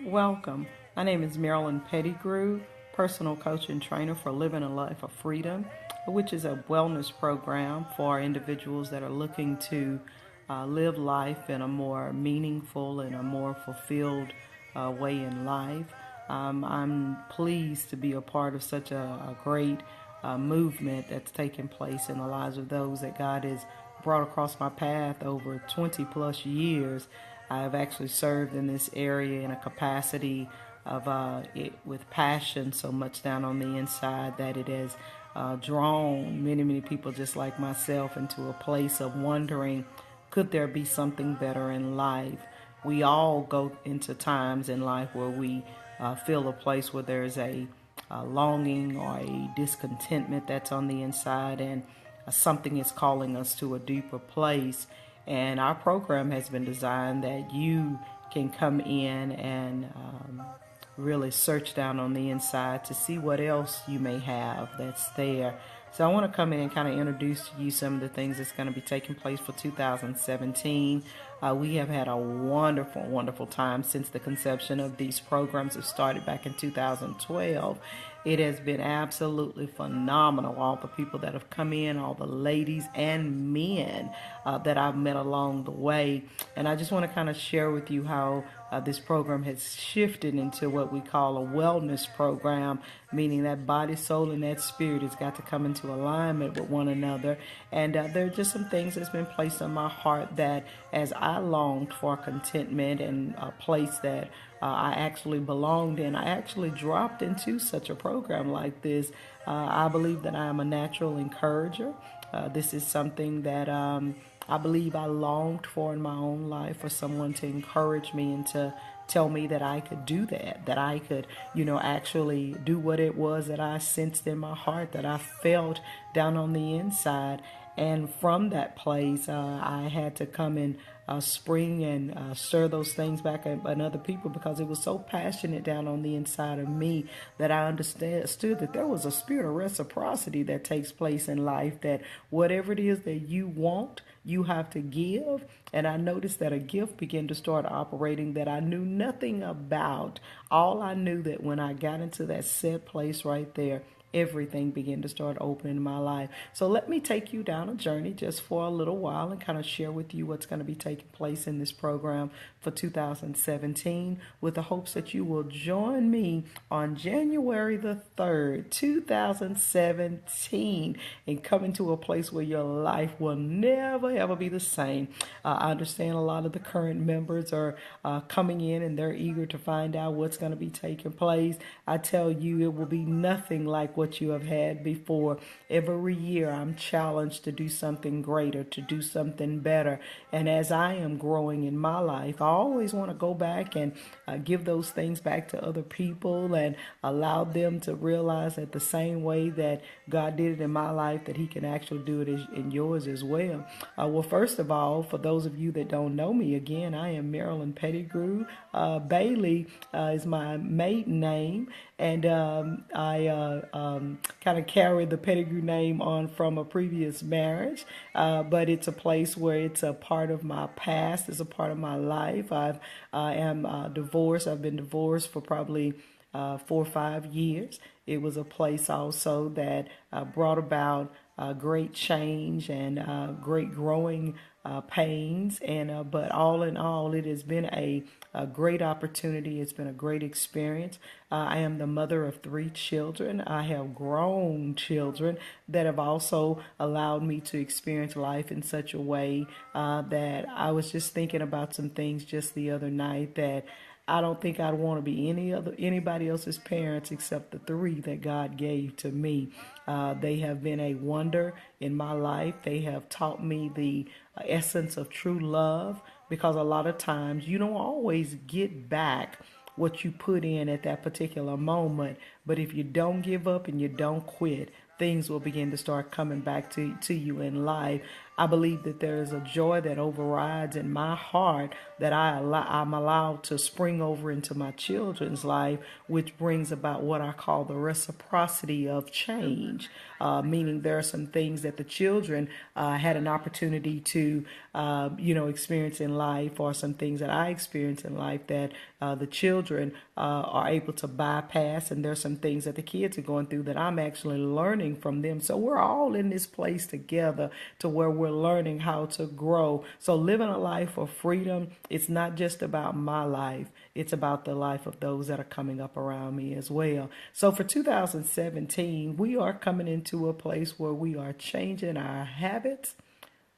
Welcome. My name is Marilyn Pettigrew, personal coach and trainer for Living a Life of Freedom, which is a wellness program for individuals that are looking to live life in a more meaningful and a more fulfilled way in life. I'm pleased to be a part of such a great movement that's taking place in the lives of those that God has brought across my path over 20 plus years. I've actually served in this area in a capacity of it with passion so much down on the inside that it has drawn many people just like myself into a place of wondering, could there be something better in life? We all go into times in life where we feel a place where there's a longing or a discontentment that's on the inside, and something is calling us to a deeper place. And our program has been designed that you can come in and really search down on the inside to see what else you may have that's there. So I want to come in and kind of introduce to you some of the things that's going to be taking place for 2017. We have had a wonderful time since the conception of these programs have started back in 2012. It has been absolutely phenomenal. All the people that have come in, all the ladies and men that I've met along the way. And I just want to kind of share with you how this program has shifted into what we call a wellness program, meaning that body, soul, and that spirit has got to come into alignment with one another. And there are just some things that's been placed on my heart that as I longed for contentment and a place that I actually belonged in, I actually dropped into such a program like this. I believe that I am a natural encourager. This is something that I believe I longed for in my own life, for someone to encourage me and to tell me that I could do that I could, actually do what it was that I sensed in my heart, that I felt down on the inside. And from that place, I had to come and spring and stir those things back in other people, because it was so passionate down on the inside of me that I understood that there was a spirit of reciprocity that takes place in life, that whatever it is that you want, you have to give. And I noticed that a gift began to start operating that I knew nothing about. All I knew that when I got into that set place right there, everything began to start opening in my life. So let me take you down a journey just for a little while and kind of share with you what's going to be taking place in this program for 2017, with the hopes that you will join me on January the 3rd, 2017, and come into a place where your life will never ever be the same. I understand a lot of the current members are coming in and they're eager to find out what's going to be taking place. I tell you, it will be nothing like what you have had before. Every year I'm challenged to do something greater, to do something better. And as I am growing in my life, I always want to go back and give those things back to other people and allow them to realize that the same way that God did it in my life, that He can actually do it in yours as well. Well, first of all, for those of you that don't know me, again, I am Marilyn Pettigrew. Bailey is my maiden name, and I kind of carry the Pettigrew name on from a previous marriage, but it's a place where it's a part of my past, it's a part of my life. I am divorced. I've been divorced for probably 4 or 5 years. It was a place also that brought about great change and great growing pains. And but all in all, it has been a great opportunity. It's been a great experience. I am the mother of 3 children. I have grown children that have also allowed me to experience life in such a way that I was just thinking about some things just the other night that I don't think I'd want to be anybody else's parents except the 3 that God gave to me. They have been a wonder in my life. They have taught me the essence of true love, because a lot of times you don't always get back what you put in at that particular moment. But if you don't give up and you don't quit, things will begin to start coming back to you in life. I believe that there is a joy that overrides in my heart that I'm allowed to spring over into my children's life, which brings about what I call the reciprocity of change. Meaning there are some things that the children had an opportunity to, experience in life, or some things that I experienced in life that the children are able to bypass. And there's some things that the kids are going through that I'm actually learning from them. So we're all in this place together to where we're learning how to grow. So living a life of freedom, it's not just about my life. It's about the life of those that are coming up around me as well. So for 2017, we are coming into a place where we are changing our habits,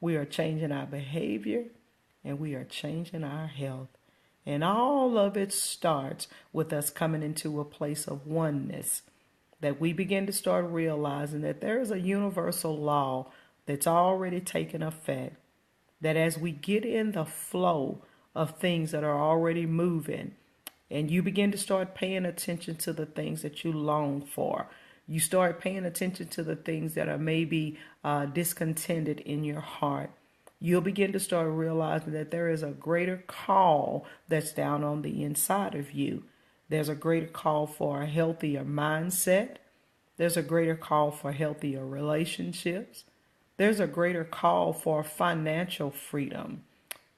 we are changing our behavior, and we are changing our health. And all of it starts with us coming into a place of oneness, that we begin to start realizing that there is a universal law that's already taken effect, that as we get in the flow of things that are already moving, and you begin to start paying attention to the things that you long for, you start paying attention to the things that are maybe discontented in your heart, you'll begin to start realizing that there is a greater call that's down on the inside of you. There's a greater call for a healthier mindset. There's a greater call for healthier relationships. There's a greater call for financial freedom.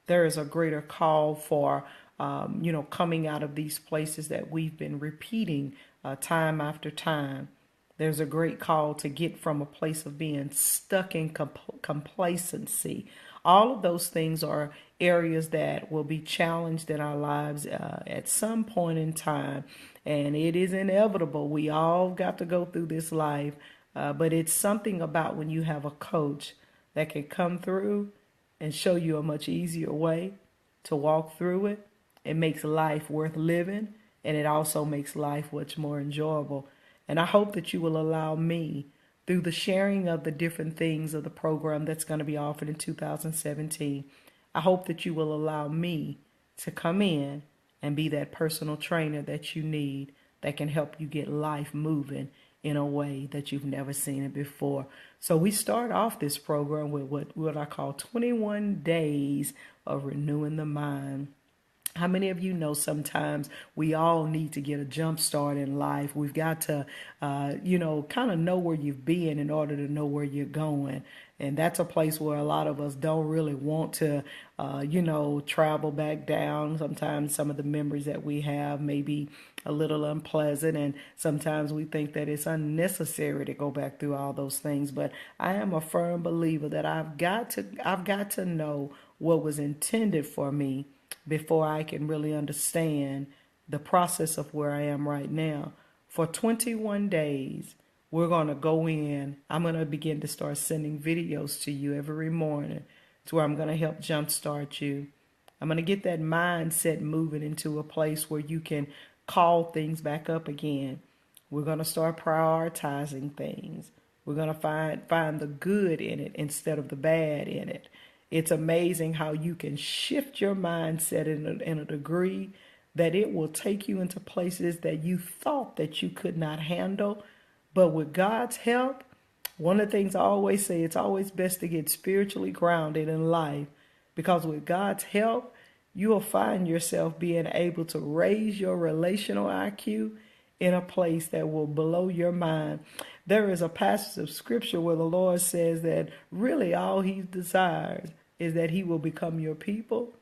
There is a greater call for, coming out of these places that we've been repeating time after time. There's a great call to get from a place of being stuck in complacency. All of those things are areas that will be challenged in our lives at some point in time. And it is inevitable. We all got to go through this life. But it's something about when you have a coach that can come through and show you a much easier way to walk through it. It makes life worth living, and it also makes life much more enjoyable. And I hope that you will allow me, through the sharing of the different things of the program that's going to be offered in 2017, I hope that you will allow me to come in and be that personal trainer that you need, that can help you get life moving in a way that you've never seen it before. So we start off this program with what I call 21 days of renewing the mind. How many of you know sometimes we all need to get a jump start in life? We've got to, kind of know where you've been in order to know where you're going. And that's a place where a lot of us don't really want to, travel back down. Sometimes some of the memories that we have may be a little unpleasant. And sometimes we think that it's unnecessary to go back through all those things. But I am a firm believer that I've got to know what was intended for me before I can really understand the process of where I am right now. For 21 days, we're going to go in. I'm going to begin to start sending videos to you every morning to where I'm going to help jumpstart you. I'm going to get that mindset moving into a place where you can call things back up again. We're going to start prioritizing things. We're going to find the good in it instead of the bad in it. It's amazing how you can shift your mindset in a degree that it will take you into places that you thought that you could not handle. But with God's help, one of the things I always say, it's always best to get spiritually grounded in life, because with God's help, you will find yourself being able to raise your relational IQ in a place that will blow your mind. There is a passage of scripture where the Lord says that really all he desires is that he will become your people,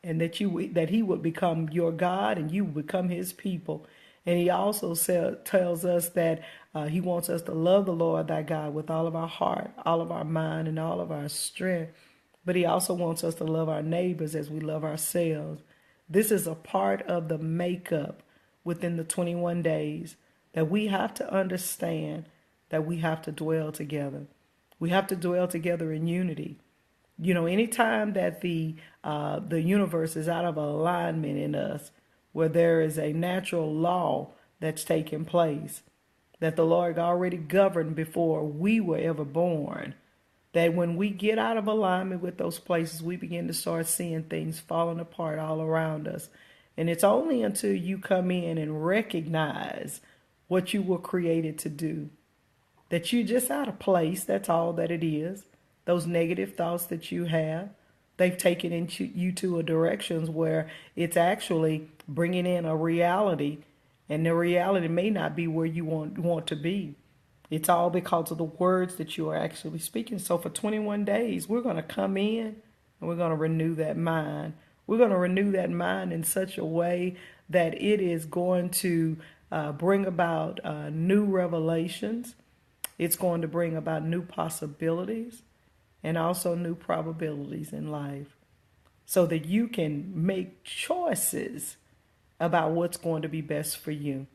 and that he would become your God and you would become his people. And he also tells us that he wants us to love the Lord thy God with all of our heart, all of our mind, and all of our strength. But he also wants us to love our neighbors as we love ourselves. This is a part of the makeup within the 21 days that we have to understand, that we have to dwell together. We have to dwell together in unity. You know, anytime that the universe is out of alignment in us, where there is a natural law that's taking place, that the Lord already governed before we were ever born, that when we get out of alignment with those places, we begin to start seeing things falling apart all around us. And it's only until you come in and recognize what you were created to do, that you're just out of place. That's all that it is. those negative thoughts that you have, they've taken you to a directions where it's actually bringing in a reality, and the reality may not be where you want to be. It's all because of the words that you are actually speaking. So for 21 days, we're going to come in and we're going to renew that mind. We're going to renew that mind in such a way that it is going to bring about new revelations. It's going to bring about new possibilities and also new probabilities in life so that you can make choices about what's going to be best for you.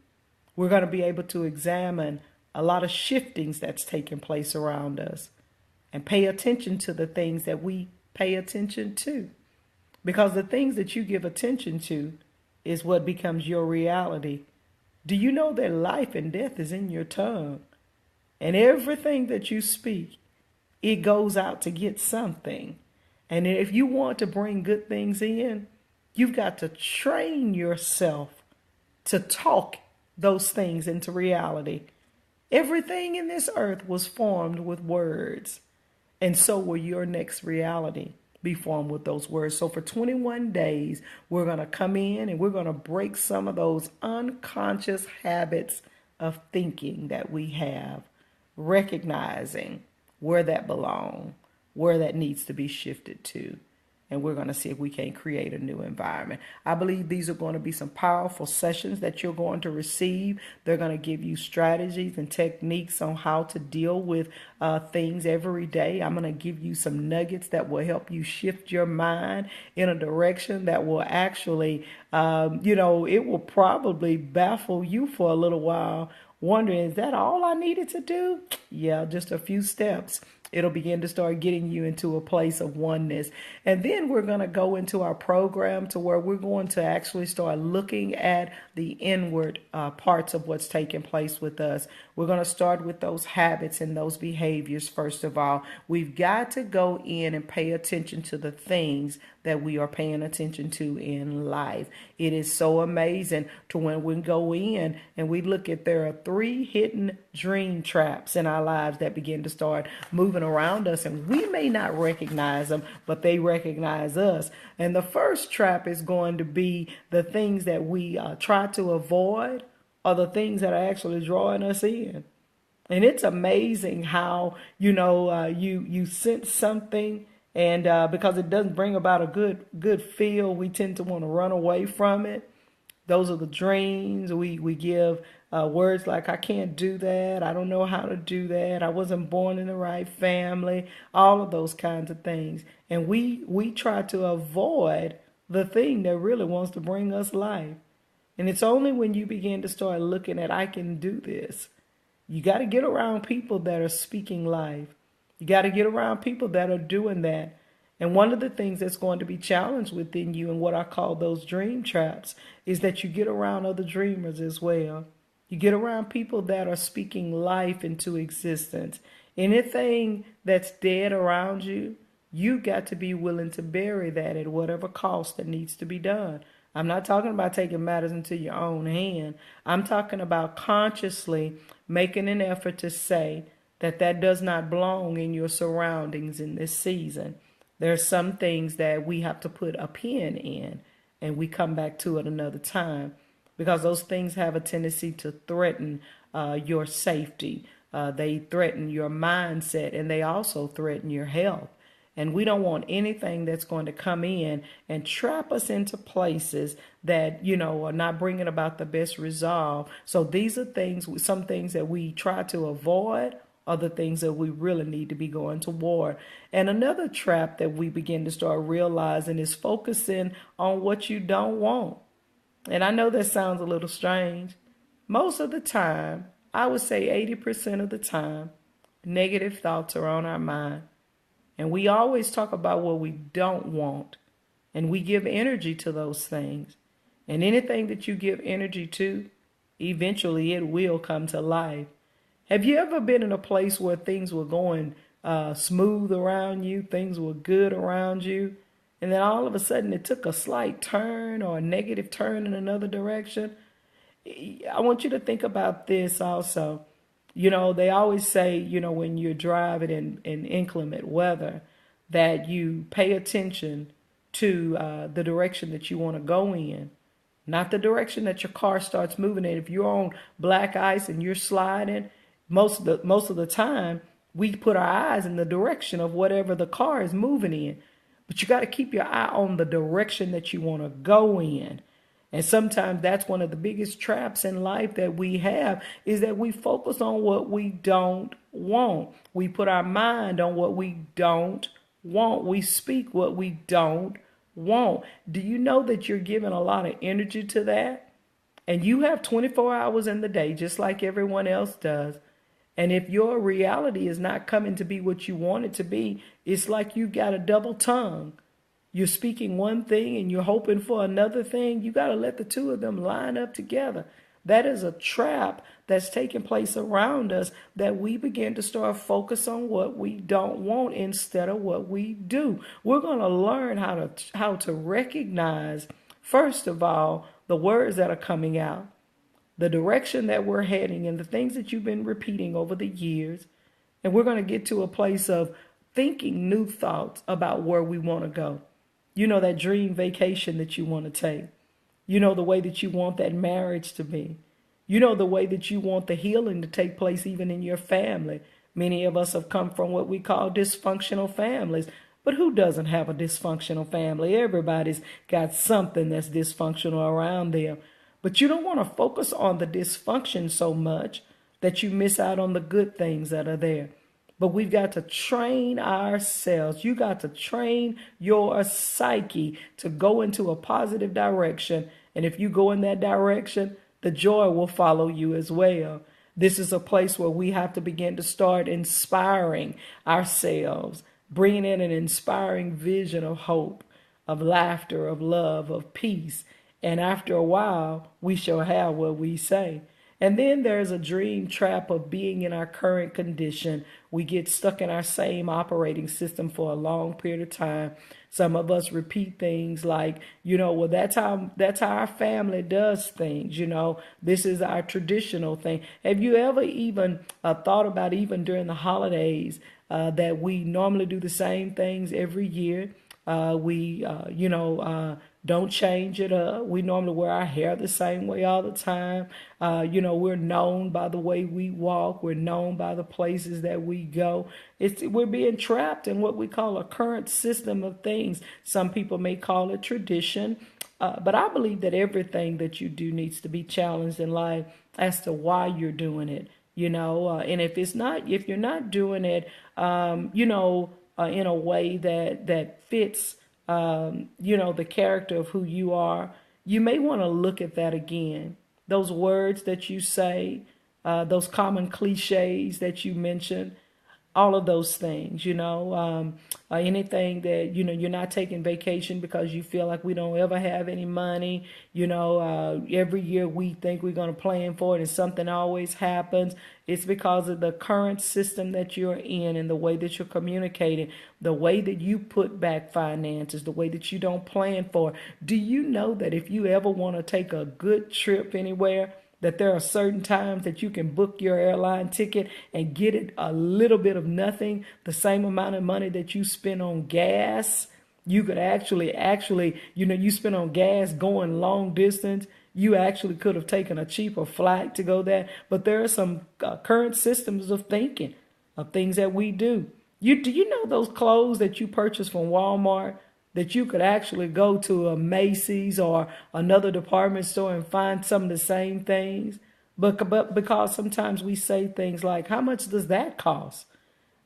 We're going to be able to examine a lot of shiftings that's taking place around us and pay attention to the things that we pay attention to. Because the things that you give attention to is what becomes your reality. Do you know that life and death is in your tongue? And everything that you speak, it goes out to get something. And if you want to bring good things in, you've got to train yourself to talk those things into reality. Everything in this earth was formed with words. And so will your next reality be formed with those words. So for 21 days, we're going to come in and we're going to break some of those unconscious habits of thinking that we have, recognizing where that belongs, where that needs to be shifted to. And we're going to see if we can create a new environment. I believe these are going to be some powerful sessions that you're going to receive. They're going to give you strategies and techniques on how to deal with things every day. I'm going to give you some nuggets that will help you shift your mind in a direction that will actually, it will probably baffle you for a little while, wondering, is that all I needed to do? Yeah, just a few steps. It'll begin to start getting you into a place of oneness. And then we're going to go into our program to where we're going to actually start looking at the inward parts of what's taking place with us. We're going to start with those habits and those behaviors. First of all, we've got to go in and pay attention to the things that we are paying attention to in life. It is so amazing to when we go in and we look at there are 3 hidden dream traps in our lives that begin to start moving around us, and we may not recognize them, but they recognize us. And the first trap is going to be the things that we try to avoid, or the things that are actually drawing us in. And it's amazing how you sense something, and because it doesn't bring about a good feel, we tend to want to run away from it. Those are the dreams. We give words like, I can't do that. I don't know how to do that. I wasn't born in the right family. All of those kinds of things. And we try to avoid the thing that really wants to bring us life. And it's only when you begin to start looking at, I can do this. You got to get around people that are speaking life. You got to get around people that are doing that. And one of the things that's going to be challenged within you and what I call those dream traps is that you get around other dreamers as well. You get around people that are speaking life into existence. Anything that's dead around you, you got to be willing to bury that at whatever cost that needs to be done. I'm not talking about taking matters into your own hand. I'm talking about consciously making an effort to say that does not belong in your surroundings in this season. There are some things that we have to put a pin in, and we come back to it another time, because those things have a tendency to threaten your safety. They threaten your mindset, and they also threaten your health. And we don't want anything that's going to come in and trap us into places that, are not bringing about the best resolve. So these are some things that we try to avoid, are the things that we really need to be going toward. And another trap that we begin to start realizing is focusing on what you don't want. And I know that sounds a little strange. Most of the time, I would say 80% of the time, negative thoughts are on our mind. And we always talk about what we don't want. And we give energy to those things. And anything that you give energy to, eventually it will come to life. Have you ever been in a place where things were going smooth around you, things were good around you, and then all of a sudden it took a slight turn or a negative turn in another direction? I want you to think about this also. They always say, when you're driving in inclement weather, that you pay attention to the direction that you want to go in, not the direction that your car starts moving in. If you're on black ice and you're sliding, most of the time we put our eyes in the direction of whatever the car is moving in. But you got to keep your eye on the direction that you want to go in. And sometimes that's one of the biggest traps in life that we have, is that we focus on what we don't want. We put our mind on what we don't want. We speak what we don't want. Do you know that you're giving a lot of energy to that? And you have 24 hours in the day, just like everyone else does. And if your reality is not coming to be what you want it to be, it's like you got a double tongue. You're speaking one thing and you're hoping for another thing. You got to let the two of them line up together. That is a trap that's taking place around us, that we begin to start focus on what we don't want instead of what we do. We're going to learn how to recognize, first of all, the words that are coming out, the direction that we're heading, and the things that you've been repeating over the years. And we're going to get to a place of thinking new thoughts about where we want to go. That dream vacation that you want to take. The way that you want that marriage to be. The way that you want the healing to take place even in your family. Many of us have come from what we call dysfunctional families. But who doesn't have a dysfunctional family? Everybody's got something that's dysfunctional around them. But you don't want to focus on the dysfunction so much that you miss out on the good things that are there. But we've got to train ourselves. You got to train your psyche to go into a positive direction. And if you go in that direction, the joy will follow you as well. This is a place where we have to begin to start inspiring ourselves, bringing in an inspiring vision of hope, of laughter, of love, of peace. And after a while, we shall have what we say. And then there's a dream trap of being in our current condition. We get stuck in our same operating system for a long period of time. Some of us repeat things like, well, that's how our family does things. This is our traditional thing. Have you ever even thought about, even during the holidays, that we normally do the same things every year? We don't change it up. We normally wear our hair the same way all the time. We're known by the way we walk. We're known by the places that we go. We're being trapped in what we call a current system of things. Some people may call it tradition. But I believe that everything that you do needs to be challenged in life as to why you're doing it. And if you're not doing it, in a way that fits, the character of who you are, you may want to look at that again. Those words that you say, those common cliches that you mention, all of those things, anything that, you're not taking vacation because you feel like we don't ever have any money. Every year we think we're going to plan for it and something always happens. It's because of the current system that you're in and the way that you're communicating, the way that you put back finances, the way that you don't plan for it. Do you know that if you ever want to take a good trip anywhere, that there are certain times that you can book your airline ticket and get it a little bit of nothing, the same amount of money that you spend on gas? You could actually, you spend on gas going long distance. You actually could have taken a cheaper flight to go there. But there are some current systems of thinking, of things that we do. Do you know those clothes that you purchase from Walmart, that you could actually go to a Macy's or another department store and find some of the same things? But because sometimes we say things like, how much does that cost?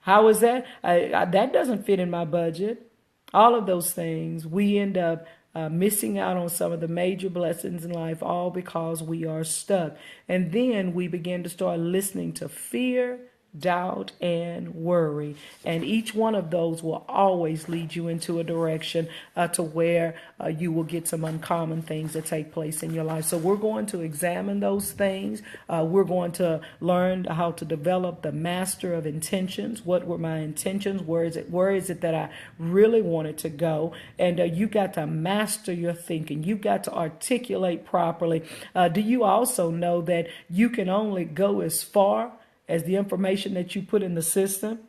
How is that? That doesn't fit in my budget. All of those things, we end up missing out on some of the major blessings in life, all because we are stuck. And then we begin to start listening to fear, doubt, and worry. And each one of those will always lead you into a direction to where you will get some uncommon things that take place in your life. So we're going to examine those things. We're going to learn how to develop the master of intentions. What were my intentions? Where is it that I really wanted to go? And you got to master your thinking. You've got to articulate properly. Do you also know that you can only go as far as the information that you put in the system.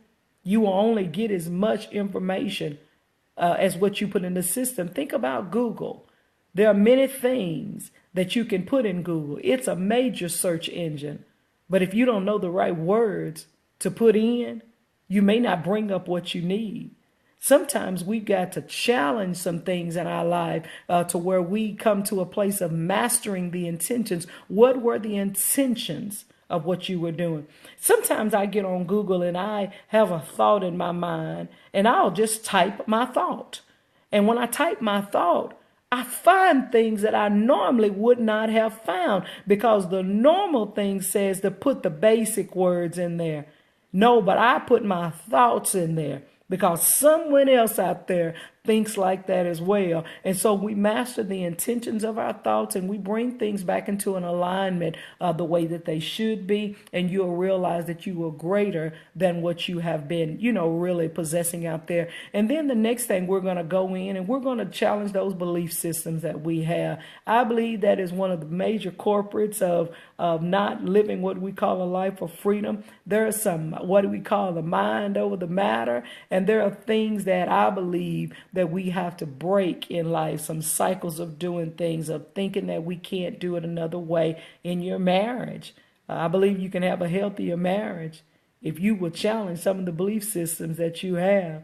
You will only get as much information as what you put in the system. Think about Google. There are many things that you can put in Google. It's a major search engine. But if you don't know the right words to put in, you may not bring up what you need. Sometimes we've got to challenge some things in our life to where we come to a place of mastering the intentions. What were the intentions of what you were doing? Sometimes I get on Google and I have a thought in my mind and I'll just type my thought. And when I type my thought, I find things that I normally would not have found because the normal thing says to put the basic words in there. No, but I put my thoughts in there because someone else out there thinks like that as well. And so we master the intentions of our thoughts and we bring things back into an alignment the way that they should be. And you'll realize that you are greater than what you have been, really possessing out there. And then the next thing, we're going to go in and we're going to challenge those belief systems that we have. I believe that is one of the major corporates of not living what we call a life of freedom. There are some, what do we call, the mind over the matter. And there are things that I believe that we have to break in life, some cycles of doing things, of thinking that we can't do it another way in your marriage. I believe you can have a healthier marriage if you will challenge some of the belief systems that you have.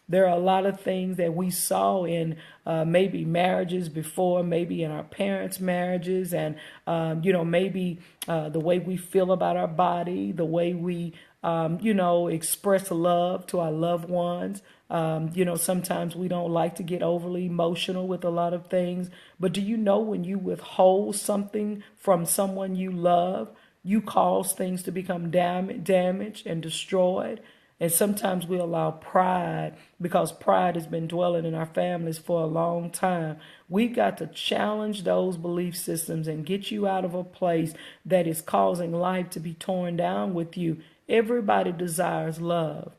There are a lot of things that we saw in maybe marriages before, maybe in our parents' marriages, and, maybe the way we feel about our body, the way we, express love to our loved ones. Sometimes we don't like to get overly emotional with a lot of things. But do you know when you withhold something from someone you love, you cause things to become damaged and destroyed? And sometimes we allow pride, because pride has been dwelling in our families for a long time. We've got to challenge those belief systems and get you out of a place that is causing life to be torn down with you. Everybody desires love.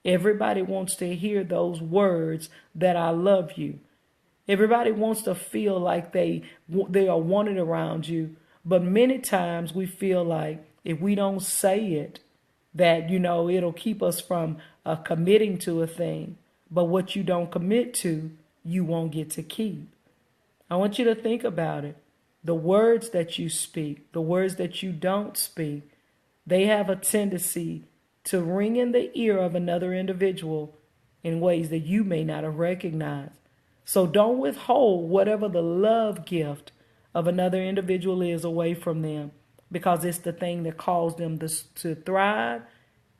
Everybody wants to hear those words that I love you. Everybody wants to feel like they are wanted around you. But many times we feel like if we don't say it, that, it'll keep us from committing to a thing. But what you don't commit to, you won't get to keep. I want you to think about it. The words that you speak, the words that you don't speak, they have a tendency to ring in the ear of another individual in ways that you may not have recognized. So don't withhold whatever the love gift of another individual is away from them, because it's the thing that caused them to thrive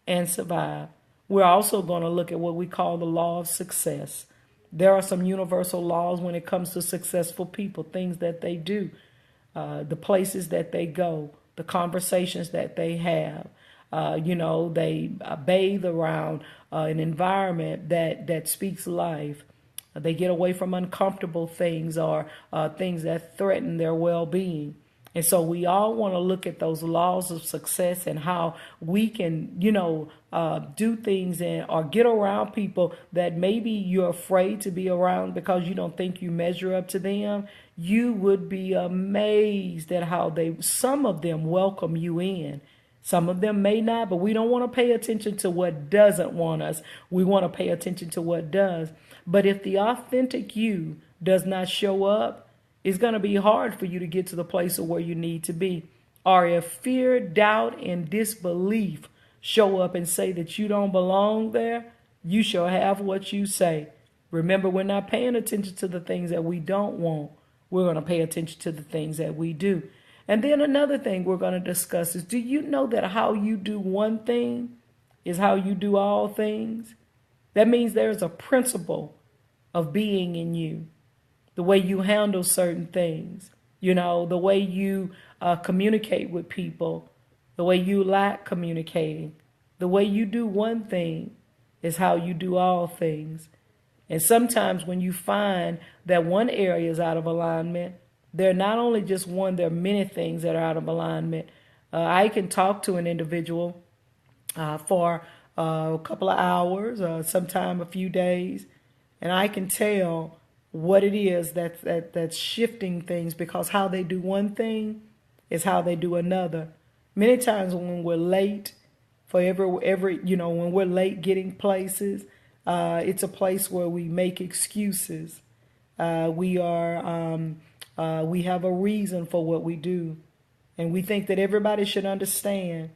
and survive. We're also going to look at what we call the law of success. There are some universal laws when it comes to successful people, things that they do, the places that they go, the conversations that they have. They bathe around an environment that speaks life. They get away from uncomfortable things or things that threaten their well-being. And so we all want to look at those laws of success and how we can, do things or get around people that maybe you're afraid to be around because you don't think you measure up to them. You would be amazed at how some of them welcome you in. Some of them may not, but we don't want to pay attention to what doesn't want us. We want to pay attention to what does. But if the authentic you does not show up, it's going to be hard for you to get to the place of where you need to be. Or if fear, doubt, and disbelief show up and say that you don't belong there, you shall have what you say. Remember, we're not paying attention to the things that we don't want. We're going to pay attention to the things that we do. And then another thing we're going to discuss is, do you know that how you do one thing is how you do all things? That means there's a principle of being in you. The way you handle certain things, the way you communicate with people, the way you lack communicating, the way you do one thing is how you do all things. And sometimes when you find that one area is out of alignment, there are not only just one, there are many things that are out of alignment. I can talk to an individual for a couple of hours, sometime a few days, and I can tell what it is that's shifting things, because how they do one thing is how they do another. Many times when we're late For every when we're late getting places, it's a place where we make excuses. We have a reason for what we do, and we think that everybody should understand.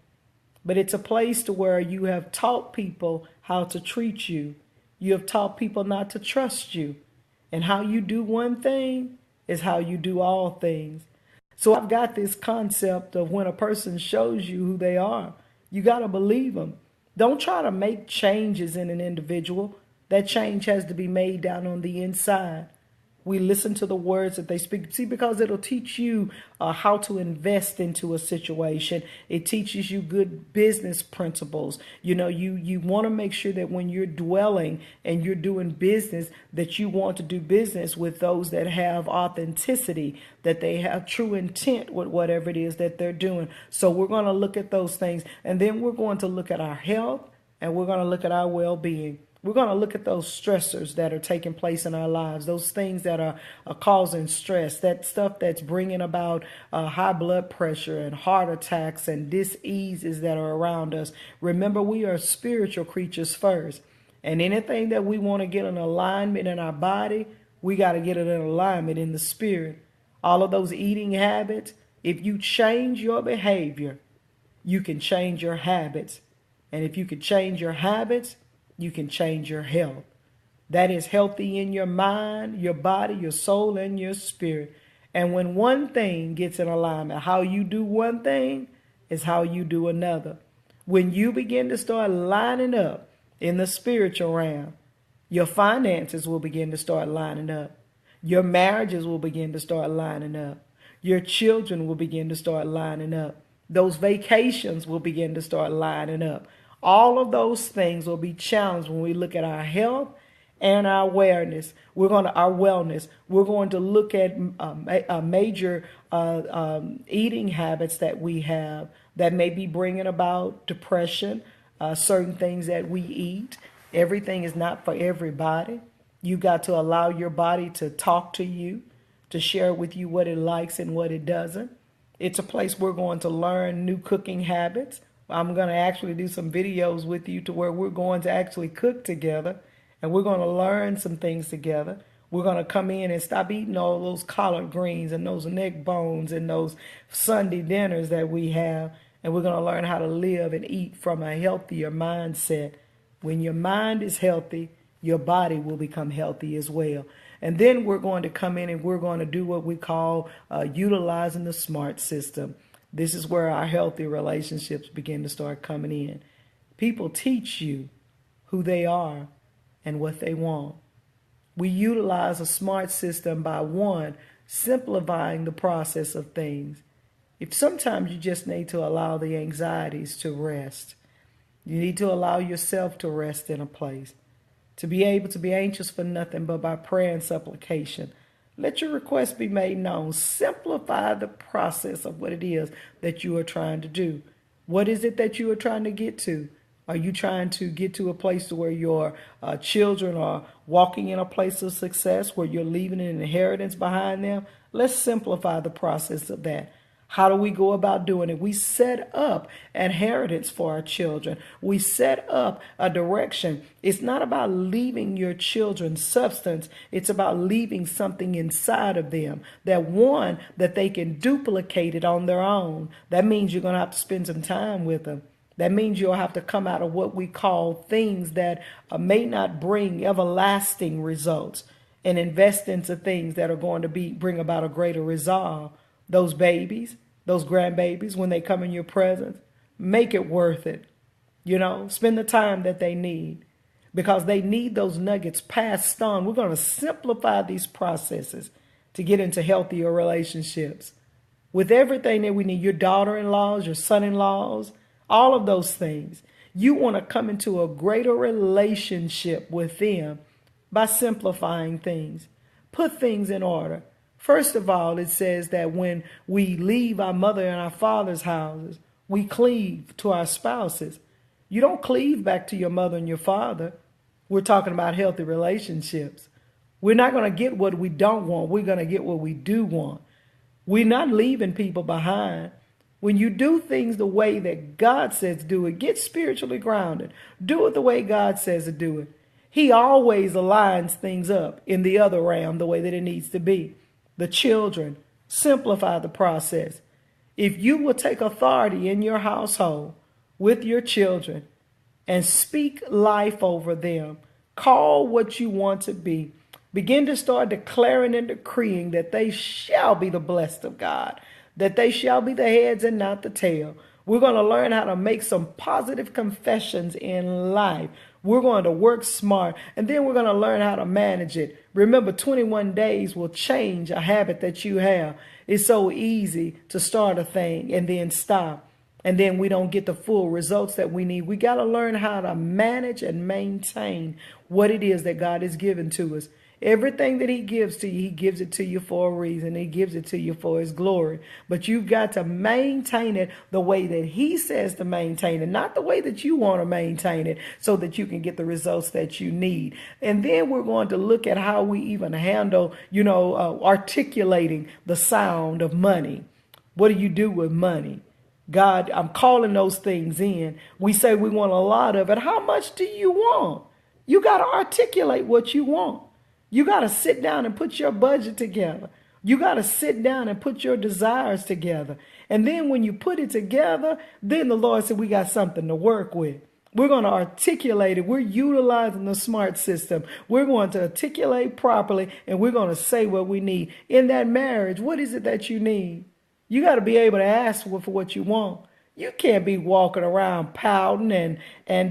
But it's a place to where you have taught people how to treat you. You have taught people not to trust you. And how you do one thing is how you do all things. So I've got this concept of when a person shows you who they are, you got to believe them. Don't try to make changes in an individual. That change has to be made down on the inside. We listen to the words that they speak. See, because it'll teach you how to invest into a situation. It teaches you good business principles. You want to make sure that when you're dwelling and you're doing business, that you want to do business with those that have authenticity, that they have true intent with whatever it is that they're doing. So we're going to look at those things, and then we're going to look at our health, and we're going to look at our well-being. We're going to look at those stressors that are taking place in our lives, those things that are causing stress, that stuff that's bringing about high blood pressure and heart attacks and diseases that are around us. Remember, we are spiritual creatures first. And anything that we want to get in alignment in our body, we got to get it in alignment in the spirit. All of those eating habits, if you change your behavior, you can change your habits. And if you can change your habits, you can change your health. That is healthy in your mind, your body, your soul, and your spirit. And when one thing gets in alignment, how you do one thing is how you do another. When you begin to start lining up in the spiritual realm, your finances will begin to start lining up. Your marriages will begin to start lining up. Your children will begin to start lining up. Those vacations will begin to start lining up. All of those things will be challenged when we look at our health and our awareness. Our wellness. We're going to look at major eating habits that we have that may be bringing about depression. Certain things that we eat. Everything is not for everybody. You got to allow your body to talk to you, to share with you what it likes and what it doesn't. It's a place we're going to learn new cooking habits. I'm going to actually do some videos with you to where we're going to actually cook together, and we're going to learn some things together. We're going to come in and stop eating all those collard greens and those neck bones and those Sunday dinners that we have, and we're going to learn how to live and eat from a healthier mindset. When your mind is healthy, your body will become healthy as well. And then we're going to come in and we're going to do what we call utilizing the SMART system. This is where our healthy relationships begin to start coming in. People teach you who they are and what they want. We utilize a SMART system by, one, simplifying the process of things. If sometimes you just need to allow the anxieties to rest. You need to allow yourself to rest in a place. To be able to be anxious for nothing but by prayer and supplication. Let your request be made known. Simplify the process of what it is that you are trying to do. What is it that you are trying to get to? Are you trying to get to a place where your children are walking in a place of success, where you're leaving an inheritance behind them? Let's simplify the process of that. How do we go about doing it? We set up inheritance for our children. We set up a direction. It's not about leaving your children substance. It's about leaving something inside of them that they can duplicate it on their own. That means you're going to have to spend some time with them. That means you'll have to come out of what we call things that may not bring everlasting results and invest into things that are going to bring about a greater resolve. Those babies, those grandbabies, when they come in your presence, make it worth it. Spend the time that they need, because they need those nuggets passed on. We're going to simplify these processes to get into healthier relationships with everything that we need. Your daughter-in-laws, your son-in-laws, all of those things. You want to come into a greater relationship with them by simplifying things. Put things in order. First of all, it says that when we leave our mother and our father's houses, we cleave to our spouses. You don't cleave back to your mother and your father. We're talking about healthy relationships. We're not going to get what we don't want. We're going to get what we do want. We're not leaving people behind. When you do things the way that God says do it, get spiritually grounded. Do it the way God says to do it. He always aligns things up in the other realm the way that it needs to be. The children, simplify the process. If you will take authority in your household with your children and speak life over them, call what you want to be, begin to start declaring and decreeing that they shall be the blessed of God, that they shall be the heads and not the tail. We're going to learn how to make some positive confessions in life. We're going to work smart, and then we're going to learn how to manage it. Remember, 21 days will change a habit that you have. It's so easy to start a thing and then stop, and then we don't get the full results that we need. We got to learn how to manage and maintain what it is that God has given to us. Everything that he gives to you, he gives it to you for a reason. He gives it to you for his glory. But you've got to maintain it the way that he says to maintain it, not the way that you want to maintain it, so that you can get the results that you need. And then we're going to look at how we even handle, articulating the sound of money. What do you do with money? God, I'm calling those things in. We say we want a lot of it. How much do you want? You got to articulate what you want. You got to sit down and put your budget together. You got to sit down and put your desires together. And then when you put it together, then the Lord said, we got something to work with. We're going to articulate it. We're utilizing the SMART system. We're going to articulate properly, and we're going to say what we need. In that marriage, what is it that you need? You got to be able to ask for what you want. You can't be walking around pouting and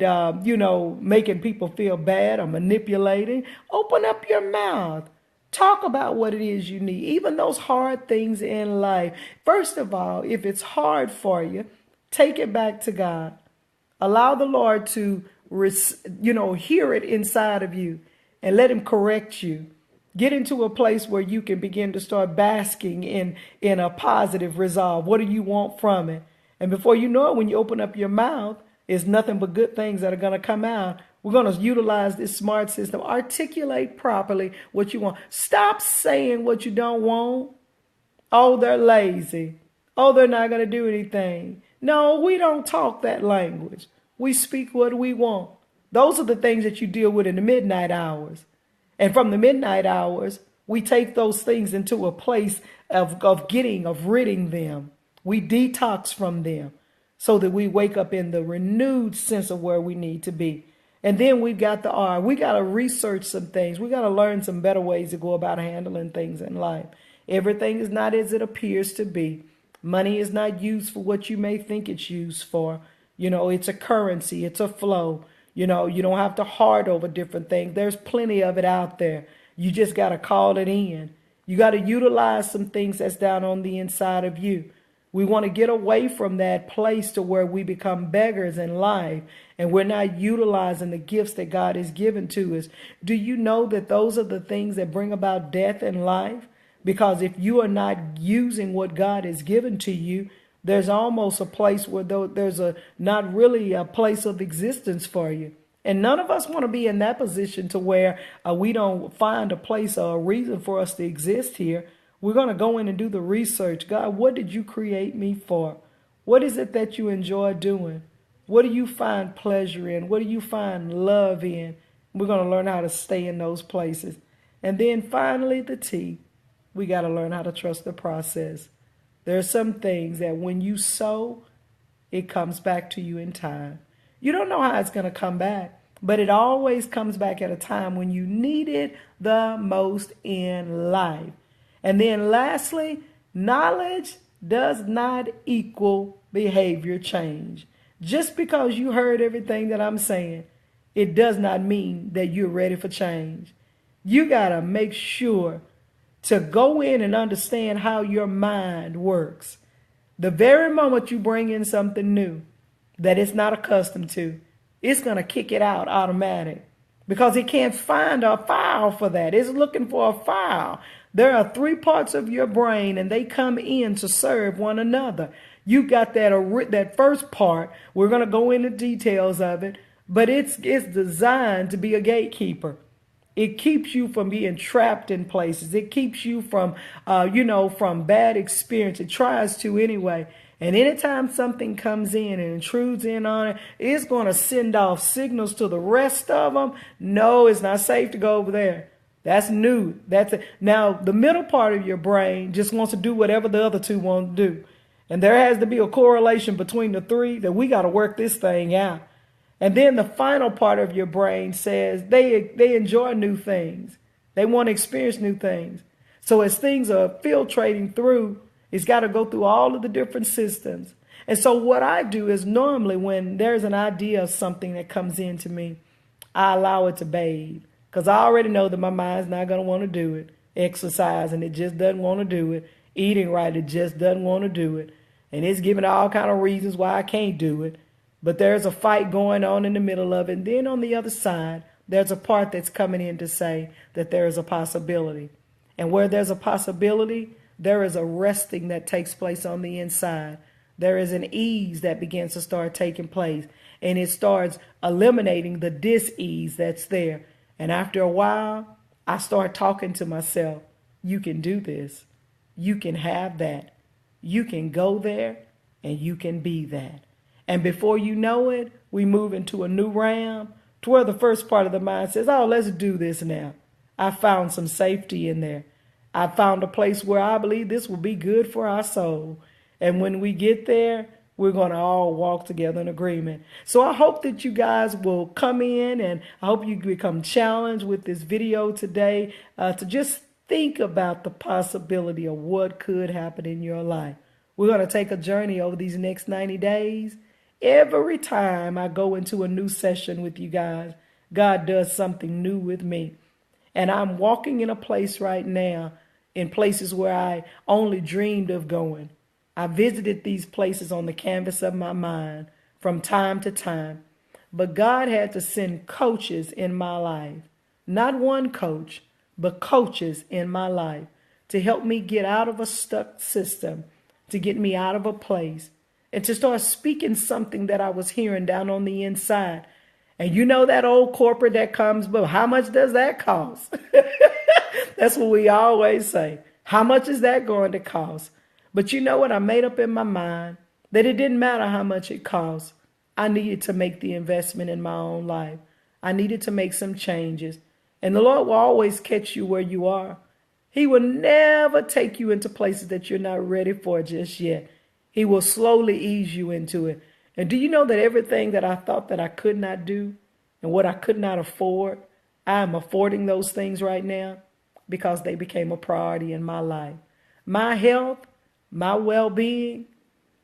making people feel bad or manipulating. Open up your mouth. Talk about what it is you need, even those hard things in life. First of all, if it's hard for you, take it back to God. Allow the Lord to, hear it inside of you and let him correct you. Get into a place where you can begin to start basking in a positive resolve. What do you want from it? And before you know it, when you open up your mouth, it's nothing but good things that are going to come out. We're going to utilize this SMART system. Articulate properly what you want. Stop saying what you don't want. Oh, they're lazy. Oh, they're not going to do anything. No, we don't talk that language. We speak what we want. Those are the things that you deal with in the midnight hours. And from the midnight hours, we take those things into a place of ridding them. We detox from them so that we wake up in the renewed sense of where we need to be. And then we've got the R. We got to research some things. We got to learn some better ways to go about handling things in life. Everything is not as it appears to be. Money is not used for what you may think it's used for. It's a currency. It's a flow. You don't have to hoard over different things. There's plenty of it out there. You just got to call it in. You got to utilize some things that's down on the inside of you. We want to get away from that place to where we become beggars in life and we're not utilizing the gifts that God has given to us. Do you know that those are the things that bring about death in life? Because if you are not using what God has given to you, there's almost a place where there's not really a place of existence for you. And none of us want to be in that position to where we don't find a place or a reason for us to exist here. We're going to go in and do the research. God, what did you create me for? What is it that you enjoy doing? What do you find pleasure in? What do you find love in? We're going to learn how to stay in those places. And then finally, the T. We got to learn how to trust the process. There are some things that when you sow, it comes back to you in time. You don't know how it's going to come back, but it always comes back at a time when you need it the most in life. And then lastly, knowledge does not equal behavior change. Just because you heard everything that I'm saying, it does not mean that you're ready for change. You got to make sure to go in and understand how your mind works. The very moment you bring in something new that it's not accustomed to, it's going to kick it out automatic because it can't find a file for that. It's looking for a file. There are 3 parts of your brain and they come in to serve one another. You got that first part. We're going to go into details of it, but it's designed to be a gatekeeper. It keeps you from being trapped in places. It keeps you from, from bad experience. It tries to anyway. And anytime something comes in and intrudes in on it, it's going to send off signals to the rest of them. No, it's not safe to go over there. That's new. That's it. Now, the middle part of your brain just wants to do whatever the other two want to do. And there has to be a correlation between the three that we got to work this thing out. And then the final part of your brain says they enjoy new things. They want to experience new things. So as things are filtrating through, it's got to go through all of the different systems. And so what I do is normally when there's an idea of something that comes into me, I allow it to bathe. Because I already know that my mind's not going to want to do it. Exercising, it just doesn't want to do it. Eating right, it just doesn't want to do it. And it's giving all kind of reasons why I can't do it. But there's a fight going on in the middle of it. And then on the other side, there's a part that's coming in to say that there is a possibility. And where there's a possibility, there is a resting that takes place on the inside. There is an ease that begins to start taking place. And it starts eliminating the dis-ease that's there. And after a while, I start talking to myself. You can do this. You can have that. You can go there and you can be that. And before you know it, we move into a new realm to where the first part of the mind says, oh, let's do this now. I found some safety in there. I found a place where I believe this will be good for our soul. And when we get there, we're going to all walk together in agreement. So I hope that you guys will come in, and I hope you become challenged with this video today to just think about the possibility of what could happen in your life. We're going to take a journey over these next 90 days. Every time I go into a new session with you guys, God does something new with me. And I'm walking in a place right now, in places where I only dreamed of going. I visited these places on the canvas of my mind from time to time. But God had to send coaches in my life. Not one coach, but coaches in my life to help me get out of a stuck system, to get me out of a place, and to start speaking something that I was hearing down on the inside. And you know that old corporate that comes, but how much does that cost? That's what we always say. How much is that going to cost? But you know what? I made up in my mind that it didn't matter how much it cost. I needed to make the investment in my own life. I needed to make some changes. And the Lord will always catch you where you are. He will never take you into places that you're not ready for just yet. He will slowly ease you into it. And do you know that everything that I thought that I could not do and what I could not afford, I am affording those things right now because they became a priority in my life. My health, my well-being,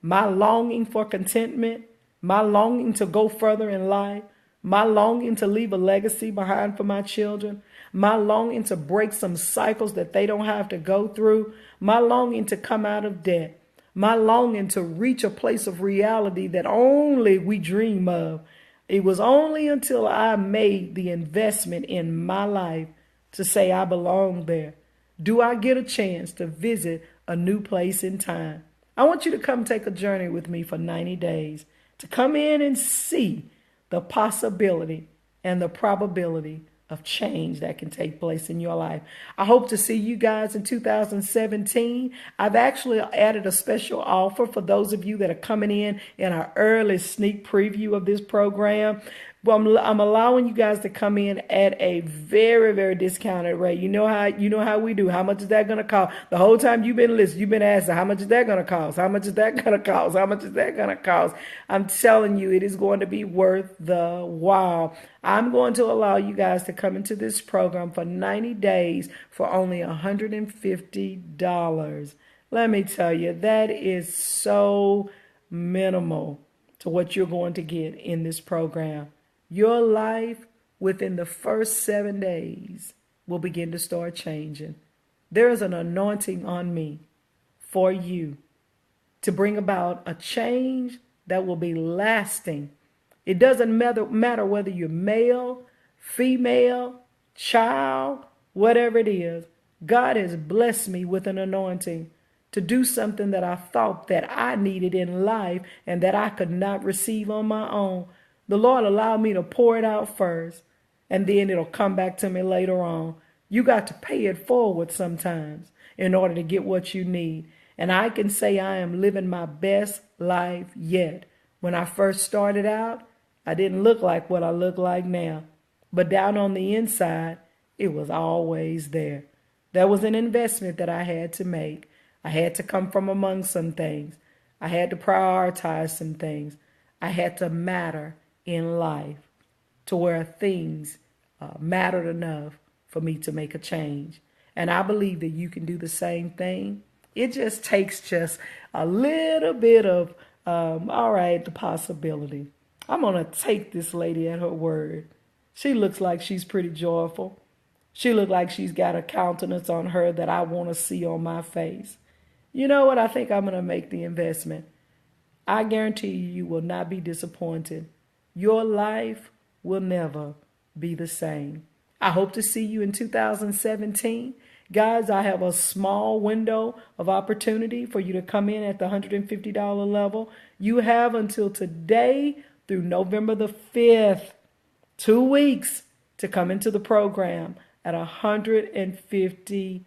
my longing for contentment, my longing to go further in life, my longing to leave a legacy behind for my children, my longing to break some cycles that they don't have to go through, my longing to come out of debt, my longing to reach a place of reality that only we dream of. It was only until I made the investment in my life to say I belong there. Do I get a chance to visit a new place in time? I want you to come take a journey with me for 90 days, to come in and see the possibility and the probability of change that can take place in your life. I hope to see you guys in 2017. I've actually added a special offer for those of you that are coming in our early sneak preview of this program. Well, I'm allowing you guys to come in at a very, very discounted rate. You know how we do. How much is that going to cost? The whole time you've been listening, you've been asking, how much is that going to cost? How much is that going to cost? How much is that going to cost? I'm telling you, it is going to be worth the while. I'm going to allow you guys to come into this program for 90 days for only $150. Let me tell you, that is so minimal to what you're going to get in this program. Your life within the first 7 days will begin to start changing. There is an anointing on me for you to bring about a change that will be lasting. It doesn't matter whether you're male, female, child, whatever it is. God has blessed me with an anointing to do something that I thought that I needed in life and that I could not receive on my own. The Lord allowed me to pour it out first. and then it'll come back to me later on. You got to pay it forward sometimes in order to get what you need. And I can say I am living my best life yet. When I first started out, I didn't look like what I look like now. But down on the inside, it was always there. There was an investment that I had to make. I had to come from among some things. I had to prioritize some things. I had to matter in life to where things mattered enough for me to make a change. And I believe that you can do the same thing. It just takes just a little bit of, the possibility. I'm going to take this lady at her word. She looks like she's pretty joyful. She looks like she's got a countenance on her that I want to see on my face. You know what? I think I'm going to make the investment. I guarantee you will not be disappointed. Your life will never be the same. I hope to see you in 2017. Guys, I have a small window of opportunity for you to come in at the $150 level. You have until today through November the 5th, 2 weeks, to come into the program at $150.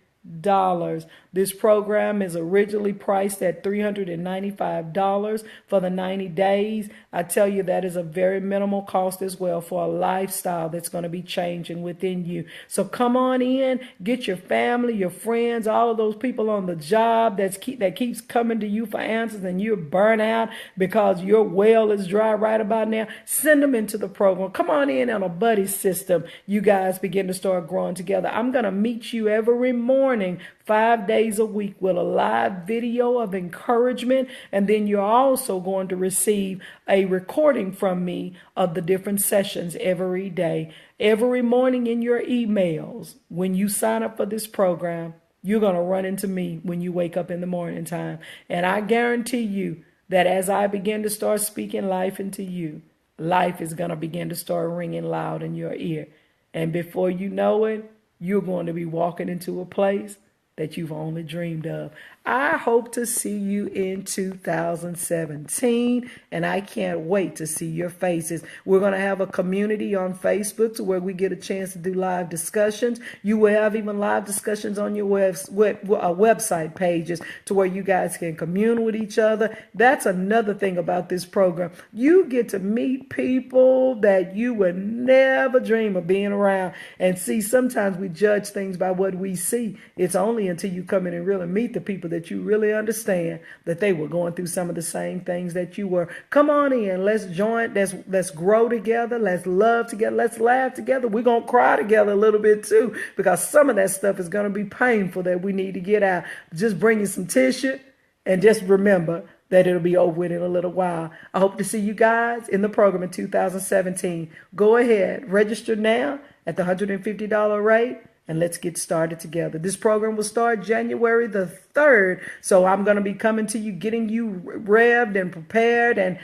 This program is originally priced at $395 for the 90 days. I tell you, that is a very minimal cost as well for a lifestyle that's going to be changing within you. So come on in, get your family, your friends, all of those people on the job that keeps coming to you for answers and you're burnt out because your well is dry right about now. Send them into the program. Come on in on a buddy system. You guys begin to start growing together. I'm going to meet you every morning, 5 days a week, with a live video of encouragement. And then you're also going to receive a recording from me of the different sessions every day. Every morning in your emails, when you sign up for this program, you're going to run into me when you wake up in the morning time. And I guarantee you that as I begin to start speaking life into you, life is going to begin to start ringing loud in your ear. And before you know it, you're going to be walking into a place that you've only dreamed of. I hope to see you in 2017, and I can't wait to see your faces. We're going to have a community on Facebook to where we get a chance to do live discussions. You will have even live discussions on your website pages to where you guys can commune with each other. That's another thing about this program. You get to meet people that you would never dream of being around. And see, sometimes we judge things by what we see. It's only until you come in and really meet the people that you really understand that they were going through some of the same things that you were. Come on in. Let's join. Let's grow together. Let's love together. Let's laugh together. We're going to cry together a little bit too, because some of that stuff is going to be painful that we need to get out. Just bring you some tissue and just remember that it'll be over with in a little while. I hope to see you guys in the program in 2017. Go ahead. Register now at the $150 rate. And let's get started together. This program will start January the 3rd. So I'm going to be coming to you, getting you revved and prepared and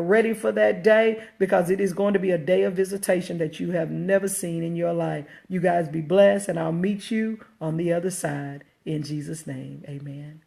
ready for that day, because it is going to be a day of visitation that you have never seen in your life. You guys be blessed, and I'll meet you on the other side. In Jesus' name, amen.